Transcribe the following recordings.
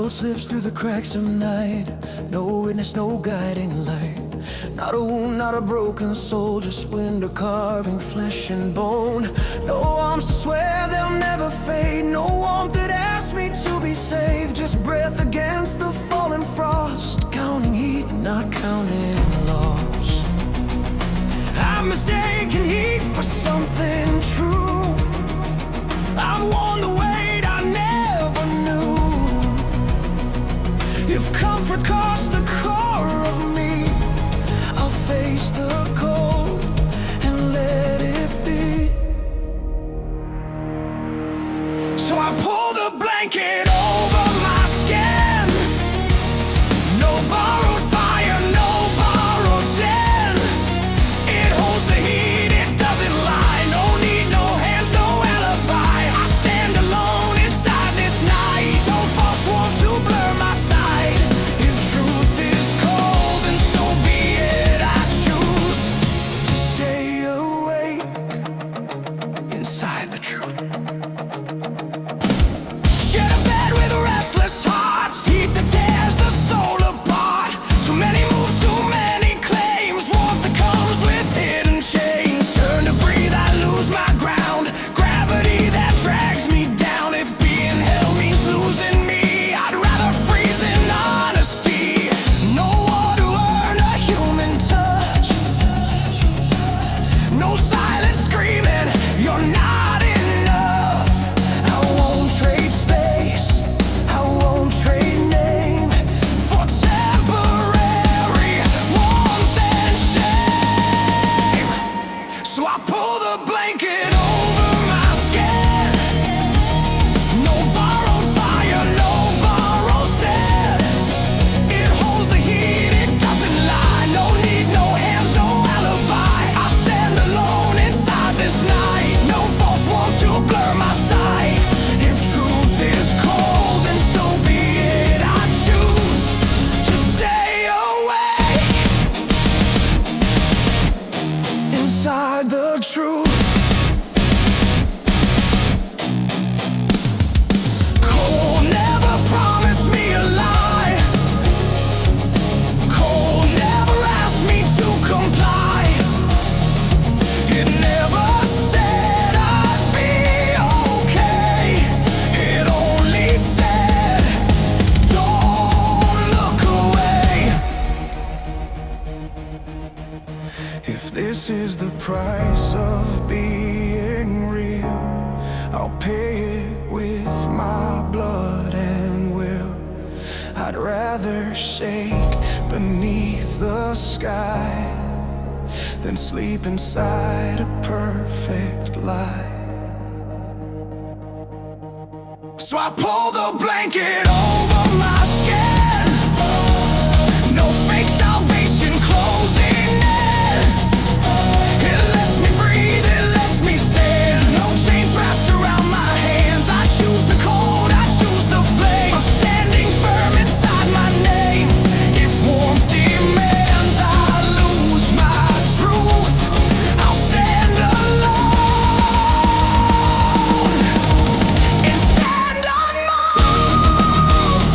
road slips through the cracks of night. No witness, no guiding light. Not a wound, not a broken soul, just window carving flesh and bone. No arms to swear they'll never fade. No warmth that asks me to be saved. Just breath against the falling frost. Counting heat, not counting loss. I've mistaken heat for something true. I've worn the weight I never knew. If comfort costs the core of me, I'll face the cold and let it be. So I pull the blanket over my skin. No borrowed fire, no borrowed sin. It holds the heat, it doesn't lie. No need, no hands, no alibi. I stand alone inside this night. No false warmth to blur my sight. If truth is cold, then so be it. I choose to stay awake inside the truth. Share a bed with restless hearts. Heat that tears the soul apart. Too many moves, too many claims. Warmth that comes with hidden chains. Turn to breathe, I lose my ground. Gravity that drags me down. If being held means losing me, I'd rather freeze in honesty. No war to earn a human touch. No silent screaming, you're not enough. I won't trade space, I won't trade name for temporary warmth and shame. So I pull the blanket over my skin. No borrowed fire, no borrowed sin. It holds the heat, it doesn't lie. No need, no hands, no alibi. I stand alone inside this night. No false warmth to blur my sight. If truth is cold, then so be it. I choose to stay awake inside the truth. Cold never promised me a lie. Cold never asked me to comply. It never said I'd be okay. It only said, don't look away. If this is the price of being real, I'll pay it with my blood and will. I'd rather shake beneath the sky than sleep inside a perfect lie. So I pull the blanket over my skin. No fake salvation closing in. It lets me breathe, it lets me stand. No chains wrapped around my hands. I choose the cold, I choose the flame of standing firm inside my name. If warmth demands I lose my truth, I'll stand alone and stand unmoved.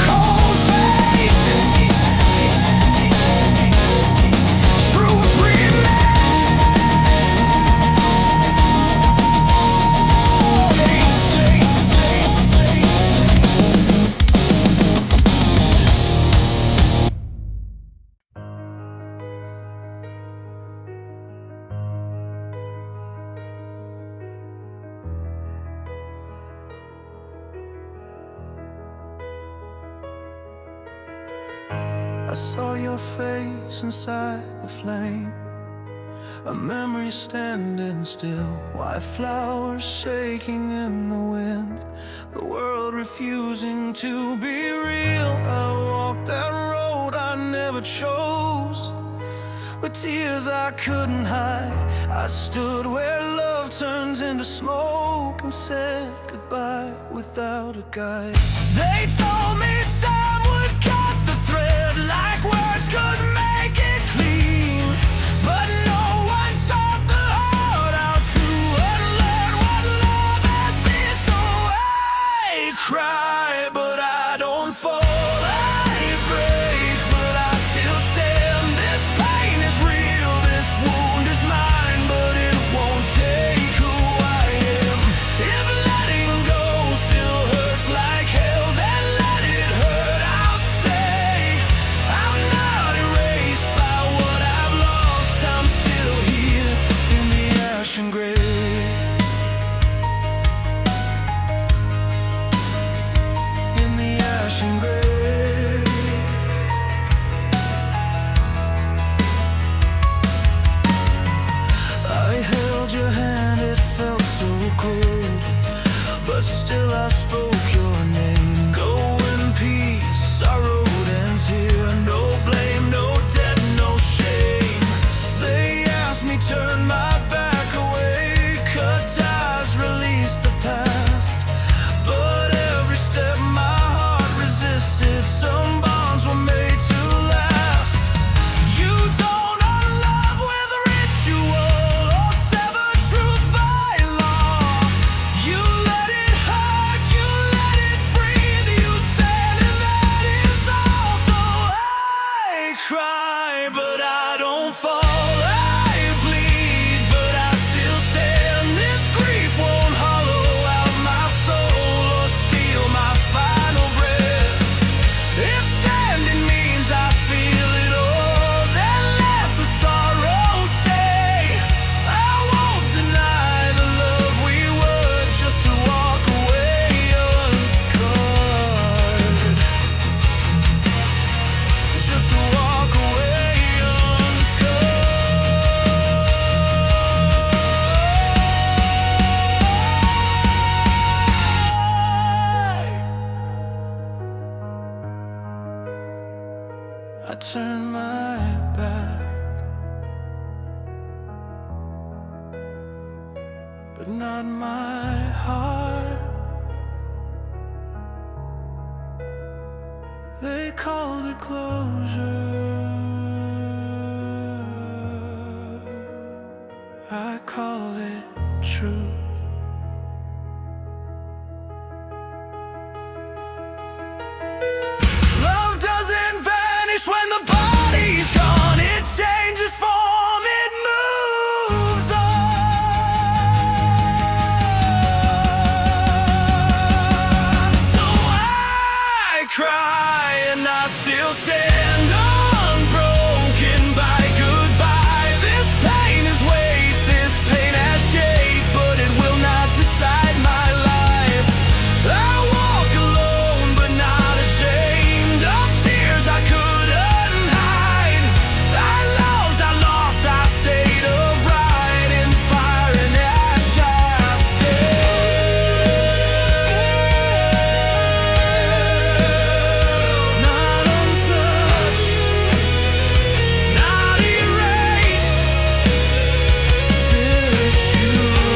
Cold fate, truth I saw your face inside the flame. A memory standing still. White flowers shaking in the wind. The world refusing to be real. I walked that road I never chose. With tears I couldn't hide. I stood where love turns into smoke and said goodbye without a guide. They told me time would cut the thread like words could make it clean. But no one taught the heart how to unlearn what love has been. So I cried. but not my heart. They called it closure, I call it truth. Love doesn't vanish when the body's gone. It changes form, it moves on. So I cry and I still stand unbroken by goodbye. This pain is weight, this pain has shape, but it will not decide my life. I walk alone but not ashamed of tears I couldn't hide. I loved, I lost, I stayed upright. In fire and ash I stay. Not untouched, not erased, still as human,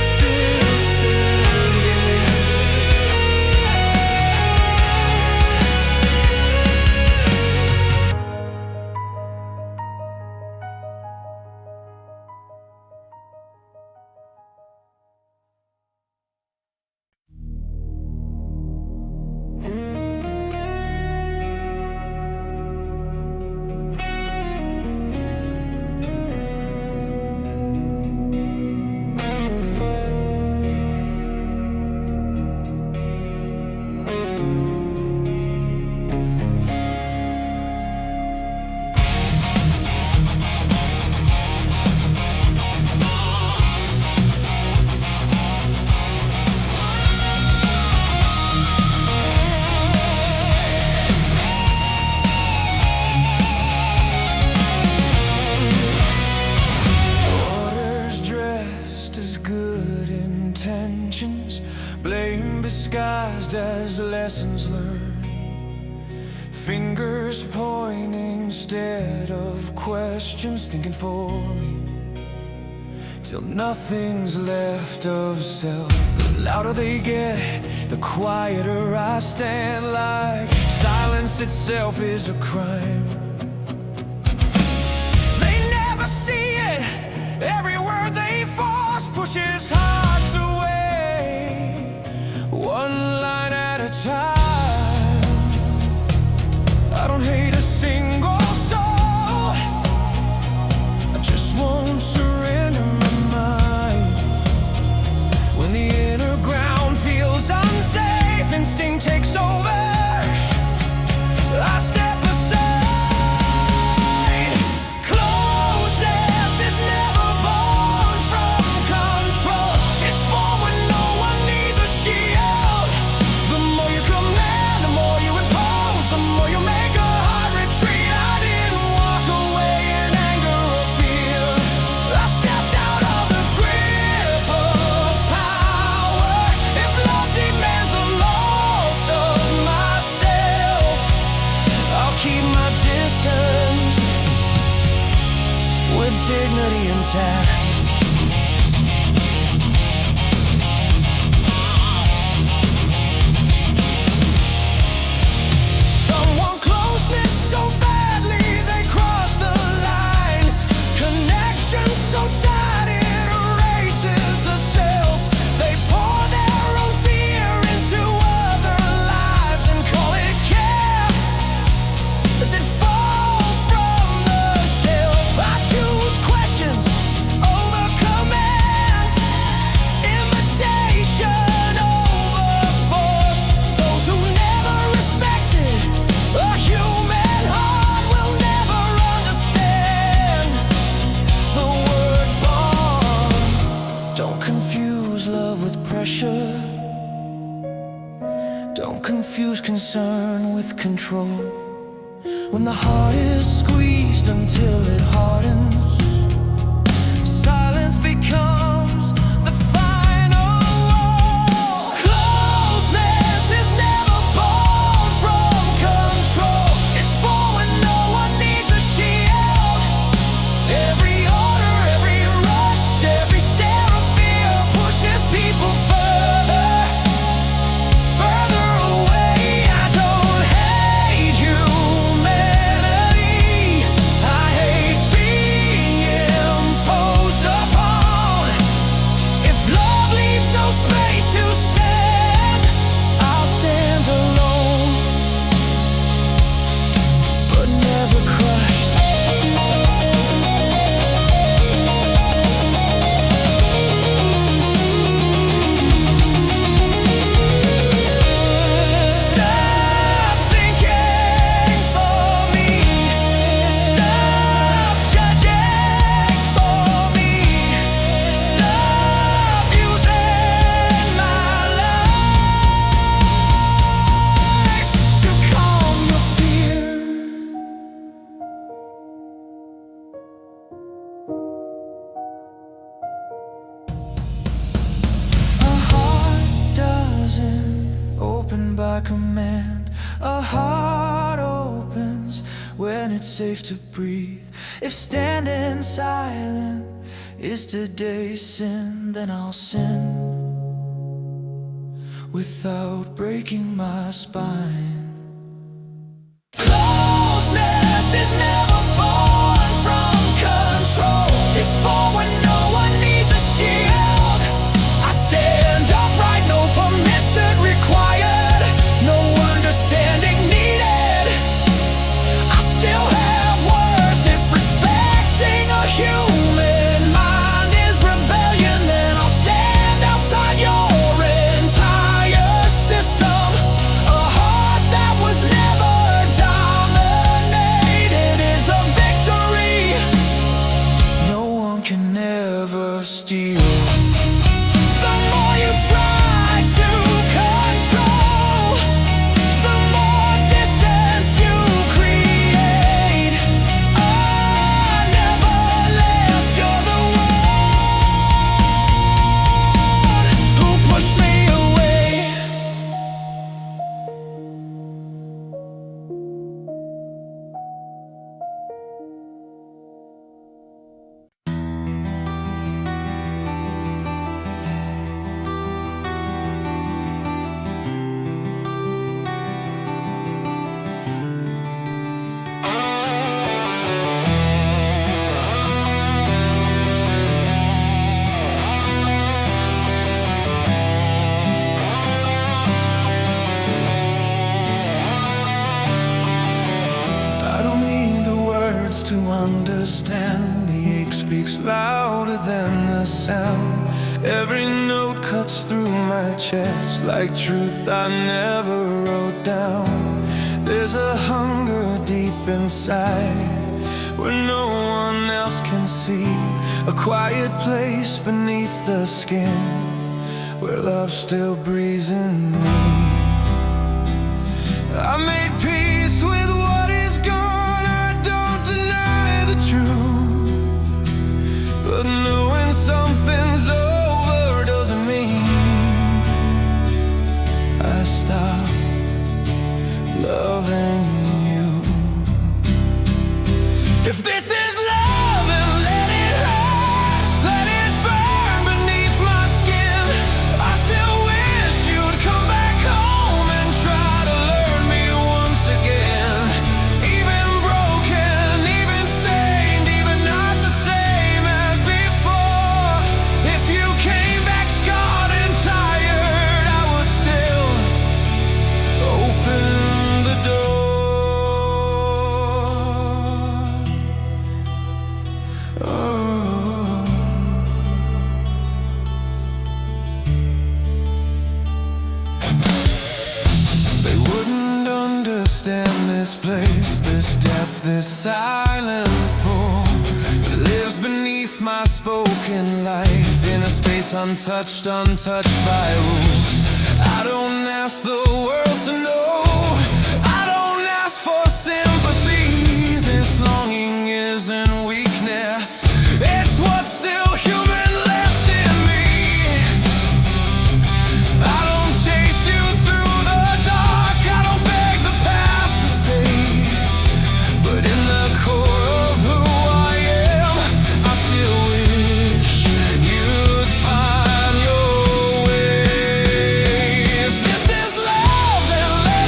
still standing. Orders dressed as good intentions, blame disguised as lessons learned, fingers pointing instead of questions, thinking for me till nothing's left of self. The louder they get, the quieter I stand, like silence itself is a crime. They never see it. Every word they force pushes hearts away, one line at a time. I don't hate a single soul, I just won't surrender my mind. When the inner ground feels unsafe, instinct takes over, I step aside. Closeness is never born from control. It's born when no one needs a shield. The more you command, the more you impose, the more you make a hard retreat. I didn't walk away in anger or fear. I stepped out of the grip of power. If love demands the loss of myself, I'll keep my distance with dignity intact. Some want closeness so badly they cross the line. Connection so tight it erases the self. They pour their own fear into other lives and call it care as it falls from the shelf. I choose questions over commands, invitation over force. Those who never respected a human heart will never understand the word bond. Don't confuse love with pressure. Don't confuse concern with control. When the heart is squeezed until it hardens, silence becomes the final wall. Closeness is never born from control. It's born when no one needs a shield. safe to breathe. If standing silent is today's sin, then I'll sin without breaking my spine. Closeness is never born from control. It's born when no one needs a shield. I stand upright, no permission required, no understanding needed. I still have worth if respecting a human mind is rebellion. Then I'll stand outside your entire system. A heart that was never dominated is a victory no one can ever steal. The more you try to control, the more distance you create. I never left, you're the one who pushed me away. I don't need the words to understand. The ache speaks louder than the sound. Every note cuts through my chest like truth I never wrote down. There's a hunger deep inside where no one else can see. A quiet place beneath the skin where love still breathes in me. I made peace with what is gone. I don't deny the truth, but knowing something's over doesn't mean I stop loving you. If this is love, then let it hurt, let it burn beneath my skin. I still wish you'd come back home and try to learn me once again. Even broken, even stained, even not the same as before. If you came back scarred and tired, I would still open the door. Oh. They wouldn't understand this place, this depth, this silent pull that lives beneath my spoken life, in a space untouched, untouched by rules. I don't ask the world to know, I don't ask for sympathy. This longing isn't weakness, it's what's still human left in me. I don't chase you through the dark, I don't beg the past to stay, but in the core of who I am, I still wish you'd find your way. If this is love, then let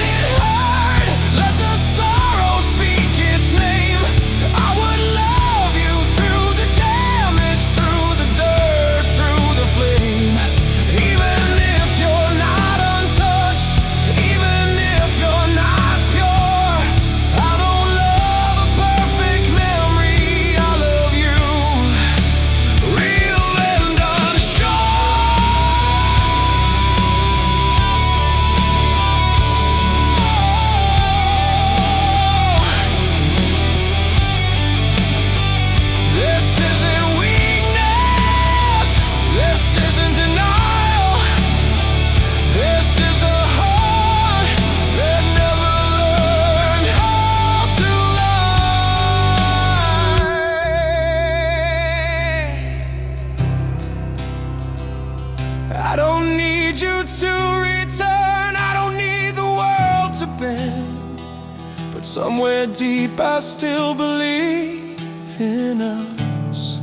Somewhere deep I still believe in us.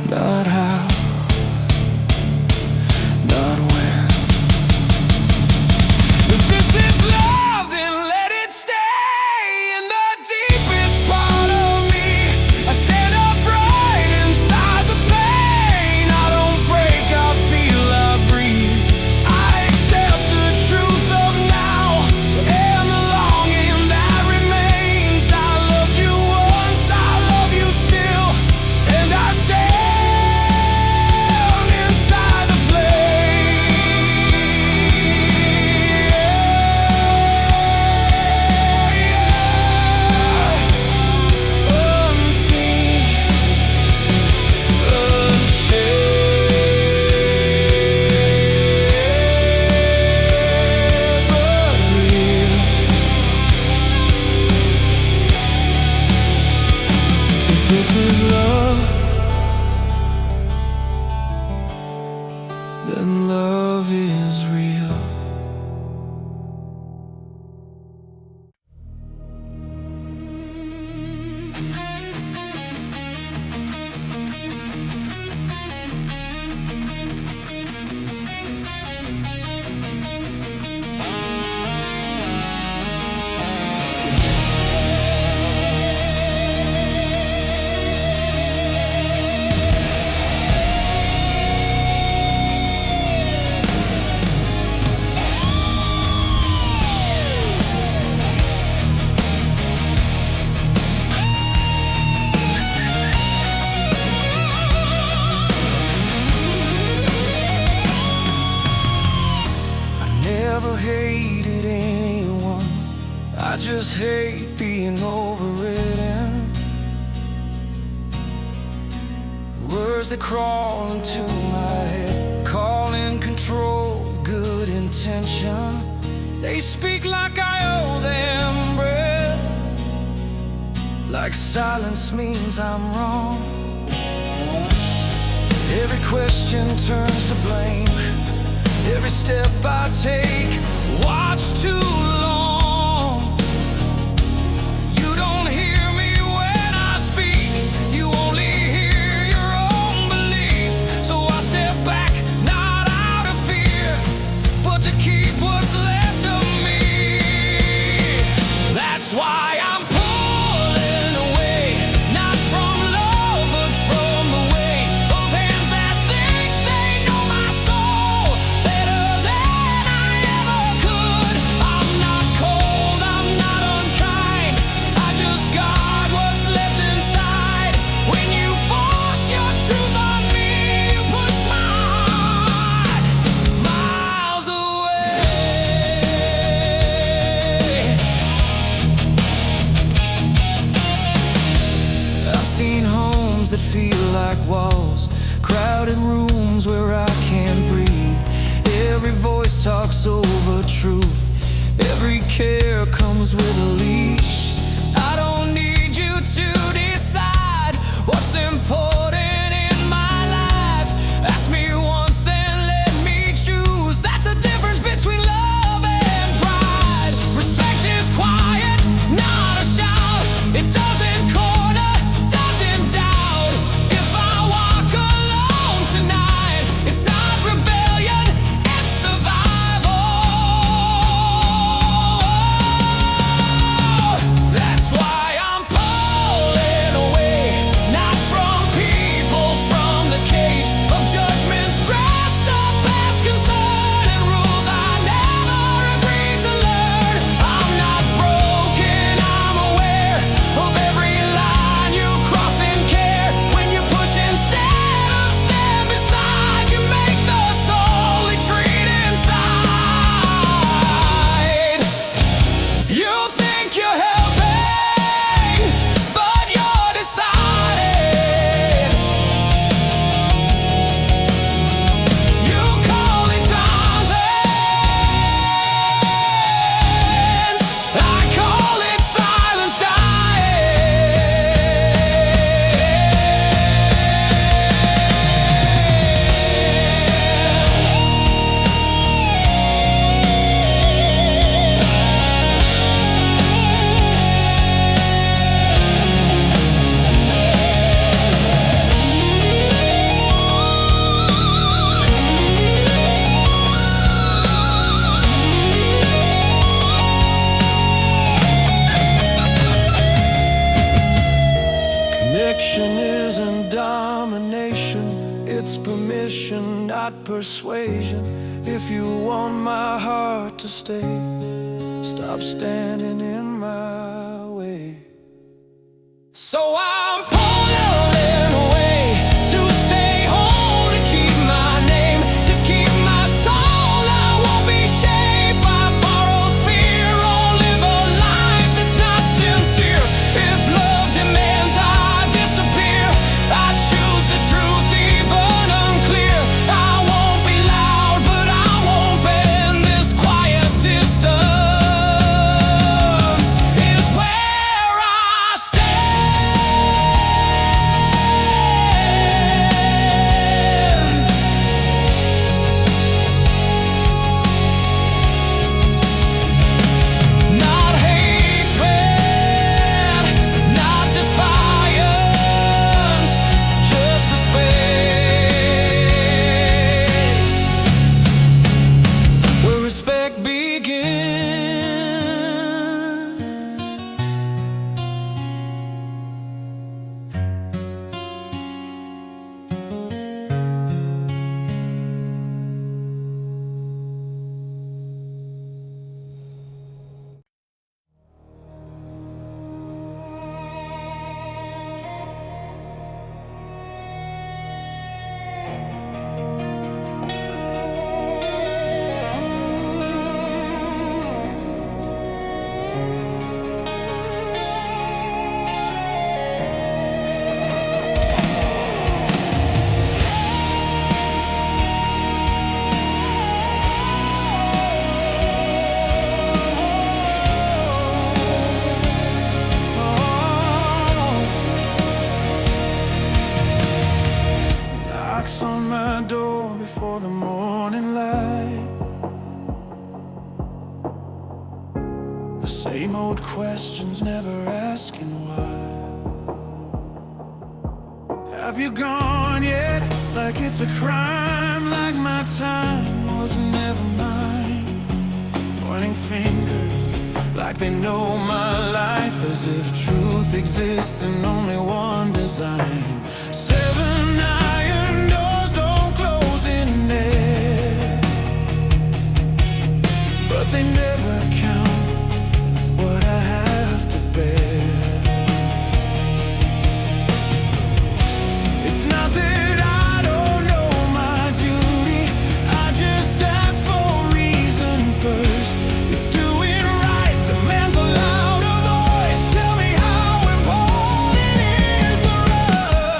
Not how, not when. If this is love, then let it stay in the deepest part of me. I stand upright inside the pain. I don't break, I feel, I breathe. I accept the truth of now and the longing that remains. I loved you once, I love you still, and I stand inside the flame. Unseen, unshakable, but real. If this is love, then love is real. I never hated anyone, I just hate being overridden. Words that crawl into my head, calling control, good intention. They speak like I owe them breath, like silence means I'm wrong. Every question turns to blame. Every step I take, watch too long. You don't hear me when I speak, you only hear your own belief. So I step back, not out of fear, but to keep what's left of me. That's why I'm pulling away, not from love, but from the weight of hands that think they know my soul better than I ever could. I'm not cold, I'm not unkind, I just got what's left inside. When you force your truth on me, you push my heart miles away. I've seen homes that feel like walls, crowded rooms where I can't breathe. Every voice talks over truth, every care comes with a leash. I don't need you to decide what's important in my life. Ask me once, then let me choose. That's the difference between love and pride. Respect is quiet, not a shout. It doesn't corner, doesn't doubt. If I walk alone tonight, it's not rebellion, it's survival. That's why I'm pulling away, not from people, from the cage of judgments dressed up as concern and rules I never agreed to learn. I'm not broken, I'm aware of every line you cross in care. When you push instead of stand beside, you make the soul retreat inside. You think you're helping, but you're deciding. You call it nonsense, I call it silence dying. persuasion. If you want my heart to stay, stop standing in my way. So I'm pulling away to stay home, to keep my name, to keep my soul. I won't be shaped by borrowed fear or live a life that's not sincere. If love demands I disappear, I choose the truth even unclear. I won't be loud, but I won't bend. This quiet distance is where I not hatred, not defiance, just the space where respect begins. Knocks on my door before the morning light. The same old questions, never asking why. Have you gone yet? Like it's a crime, like my time was never mine. Pointing fingers like they know my life, as if truth exists in only one design. 7 iron doors don't close in there, but they never count what I have to bear. It's not that I don't know my duty, I just ask for reason first. If doing right demands a louder voice, tell me how important is the rush.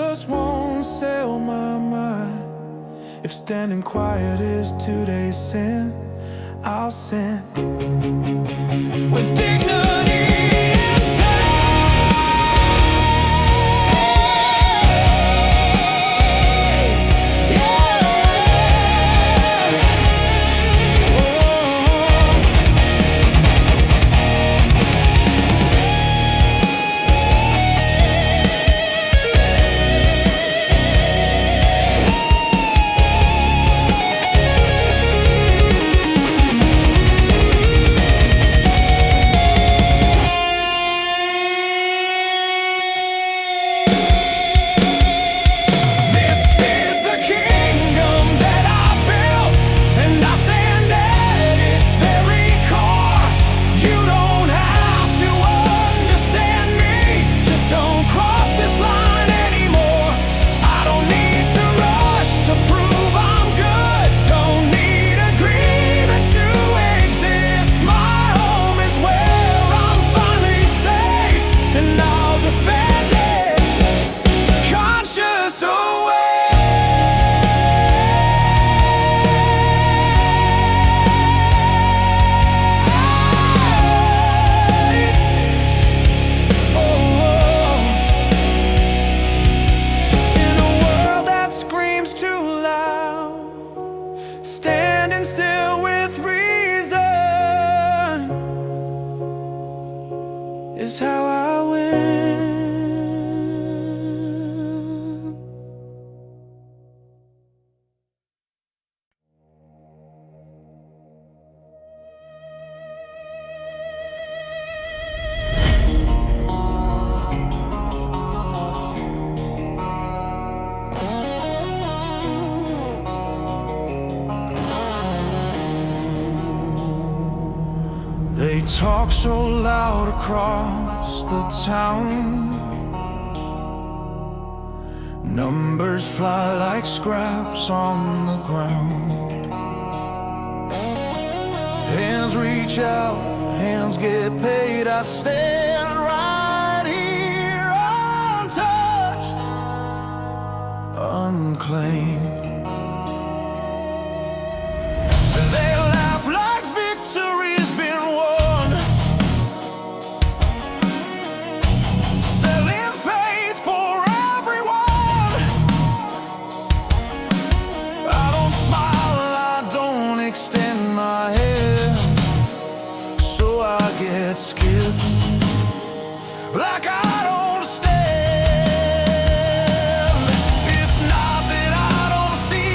just won't sell my mind. If standing quiet is today's sin, I'll sin with dignity. Standing still with reason is how I win. They talk so loud across the town. Numbers fly like scraps on the ground. Hands reach out, hands get paid. I stand right here untouched, unclaimed. They laugh like victory's been won, selling faith for everyone. I don't smile, I don't extend my hand, so I get skipped like I don't stand. It's not that I don't see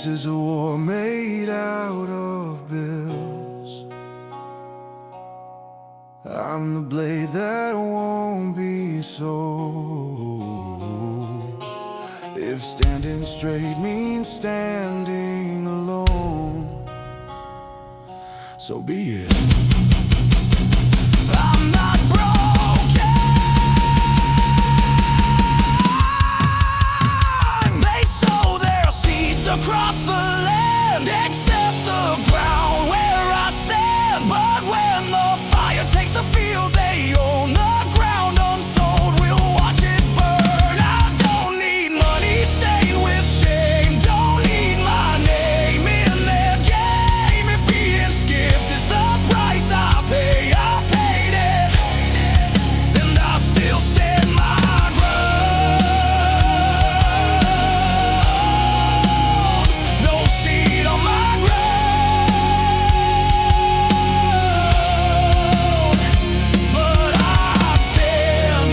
This is a war made out of bills. I'm the blade that won't be sold. If standing straight means standing alone, so be it. I'm not broken. They sow their seeds across the land, except the ground where I stand. But when the fire takes the field, they own the ground unsold. We'll watch it burn. I don't need money stained with shame. Don't need my name in their game. If being skipped is the price I pay, I paid it, and I still stand my ground. No seed on my ground, but I stand.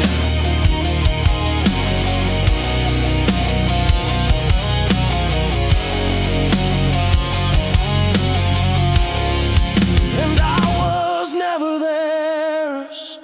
And I was never theirs.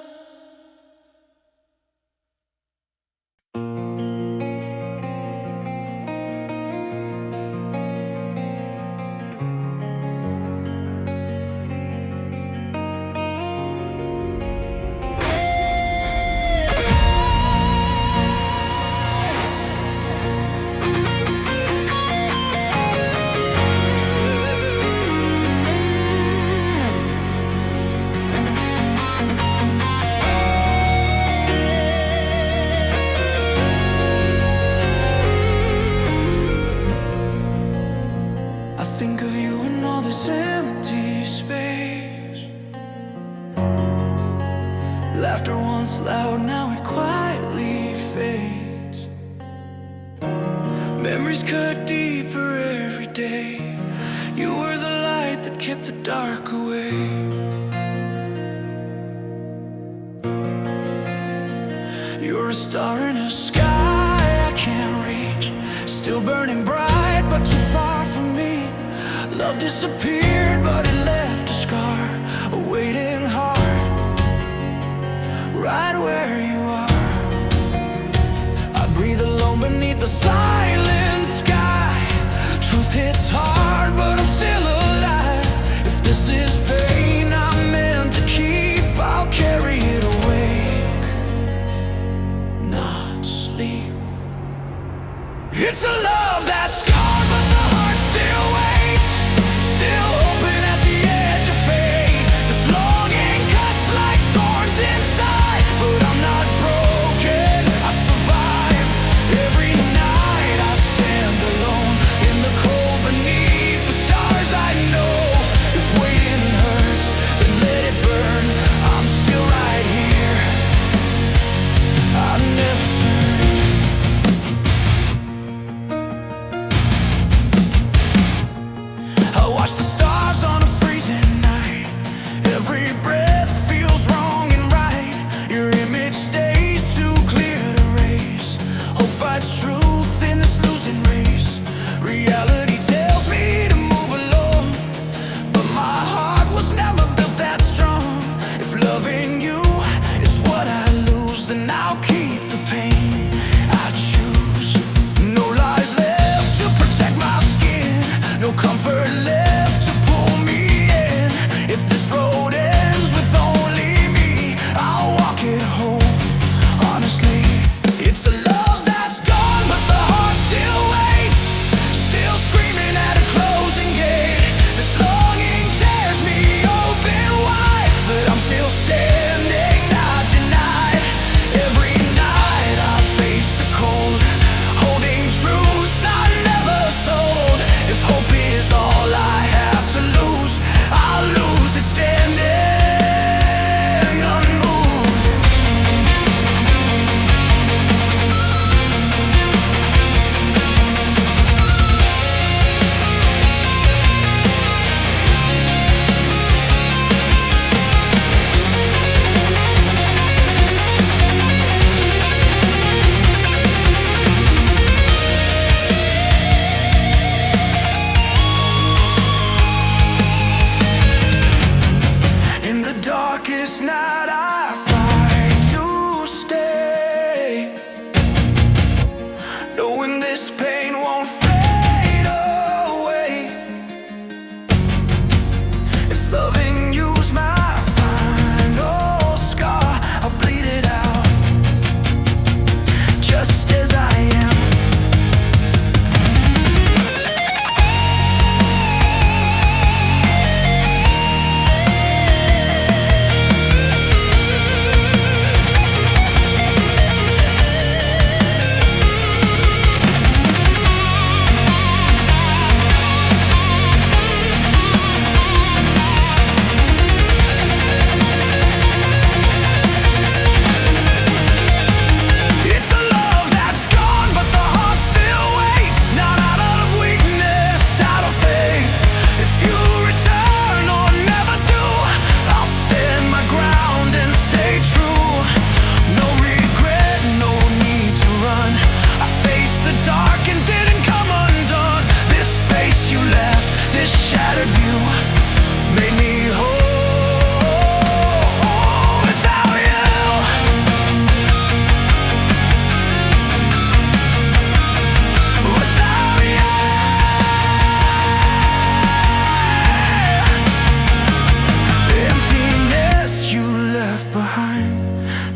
I think of you in all this empty space. Laughter once loud, now it quietly fades. Memories cut deeper every day. You were the light that kept the dark away. You're a star in a sky I can't reach, still burning bright but too far from me. Love disappeared but it left a scar, a waiting heart, right where you are. I breathe alone beneath the silent sky. Truth hits hard but I'm still alive. If this is pain I'm meant to keep, I'll carry it awake, not sleep. It's a love that's scarred, but the heart still waits, still hoping at the edge of fate. This longing cuts like thorns inside, but I'm not broken. I survive every night. I stand alone in the cold beneath the stars. I know if waiting hurts, then let it burn. I'm still right here. I never turned. I watch the stars on a freezing night. Every breath feels wrong and right. Your image stays too clear to erase. Hope fights truth in this losing race. Reality tells me to move along, but my heart was never built that strong. If loving you is what I lose, then I'll keep the pain I choose. No lies left to protect my skin, no comfort left to pull me in. If this road ends with only me, I'll walk it home. Honestly, it's a love that's gone, but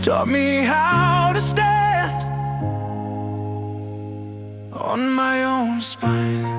taught me how to stand on my own spine.